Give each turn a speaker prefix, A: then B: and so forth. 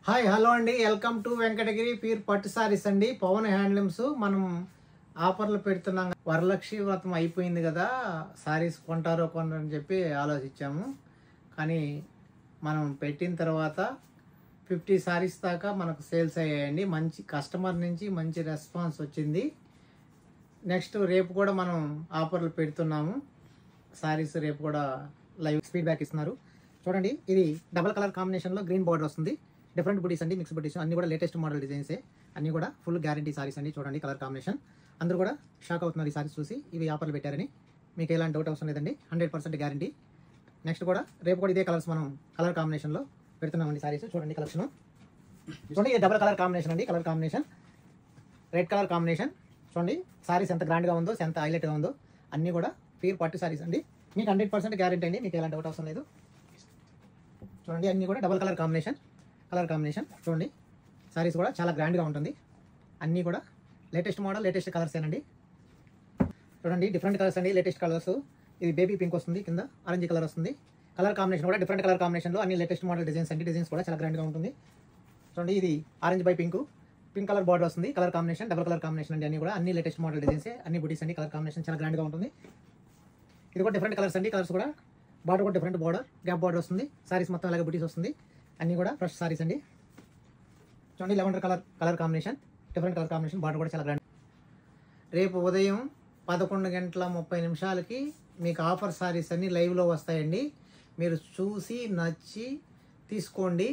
A: Hi hello అండి, welcome to Venkatagiri pure పట్టు సారీస్ అండి. పవన్ హ్యాండ్లూమ్స్. మనం ఆఫర్లు పెడుతున్నాం. వరలక్ష్మి వ్రతం అయిపోయింది కదా, సారీస్ కొంటారో కొనరని చెప్పి ఆలోచించాము. కానీ మనం పెట్టిన తర్వాత 50 సారీస్ దాకా మనకు సేల్స్ అయ్యాయండి. మంచి కస్టమర్ నుంచి మంచి రెస్పాన్స్ వచ్చింది. నెక్స్ట్ రేపు కూడా మనం ఆఫర్లు పెడుతున్నాము. సారీస్ రేపు కూడా లైవ్ ఫీడ్బ్యాక్ ఇస్తున్నారు. చూడండి, ఇది డబల్ కలర్ కాంబినేషన్లో గ్రీన్ బార్డర్ వస్తుంది. డిఫరెంట్ బుటీస్ అండి, మిక్స్ బుటీస్ అన్ని కూడా లేటెస్ట్ మోడల్ డిజైన్సే. అన్ని కూడా ఫుల్ గ్యారంటీ సారీస్ అండి. చూడండి కలర్ కాంబినేషన్. అందరూ కూడా షాక్ అవుతున్నారు ఈ సారీస్ చూసి. ఇవి ఆఫర్లు పెట్టారని మీకు ఎలాంటి డౌట్ అవసరం లేదండి. 100% గ్యారంటీ. నెక్స్ట్ కూడా రేపు కూడా ఇదే కలర్స్ మనం కలర్ కాంబినేషన్లో పెడుతున్నామండి సారీస్. చూడండి కలెక్షన్. చూడండి, ఇది డబల్ కలర్ కాంబినేషన్ అండి. Colour combination red colour combination. చూడండి సారీస్ ఎంత గ్రాండ్గా ఉందో, ఎంత హైలైట్గా ఉందో. అన్నీ కూడా ప్యూర్ పట్టు సారీస్ అండి. మీకు 100% గ్యారంటీ అండి. మీకు ఎలాంటి డౌట్ అవసరం లేదు. చూడండి అన్నీ కూడా డబల్ కలర్ కాంబినేషన్. చూడండి సారీస్ కూడా చాలా గ్రాండ్గా ఉంటుంది. అన్నీ కూడా లేటెస్ట్ మోడల్, లేటెస్ట్ కలర్స్ ఏనండి. చూడండి డిఫరెంట్ కలర్స్ అండి, లేటెస్ట్ కలర్స్. ఇది బేబీ పింక్ వస్తుంది, కింద ఆరెంజ్ కలర్ వస్తుంది. కలర్ కాంబినేషన్ కూడా డిఫరెంట్ కలర్ కాంబినేషన్లో అన్ని లేటెస్ట్ మోడల్ డిజైన్స్ అండి. డిజైన్స్ కూడా చాలా గ్రాండ్గా ఉంటుంది. చూడండి ఇది orange by pink colour border వస్తుంది. Colour combination double colour combination అండి. అన్ని కూడా అన్ని లేటెస్ట్ మోడల్ డిజైన్స్, అన్ని బుటీస్ అండి. కలర్ కాంబినేషన్ చాలా గ్రాండ్గా ఉంటుంది. ఇది కూడా డిఫరెంట్ కలర్స్ అండి. కలర్స్ కూడా బార్డర్ కూడా డిఫరెంట్ బార్డర్, గ్యాప్ బార్డర్ వస్తుంది. సారీస్ మొత్తం అలాగే బుటీస్ వస్తుంది. అన్నీ కూడా ఫ్రెష్ సారీస్ అండి. చూడండి lavender colour combination, different colour combination. Border కూడా చాలా గ్రాండ్. రేపు ఉదయం 11:30 మీకు ఆఫర్ సారీస్ అన్ని లైవ్లో వస్తాయండి. మీరు చూసి నచ్చి తీసుకోండి.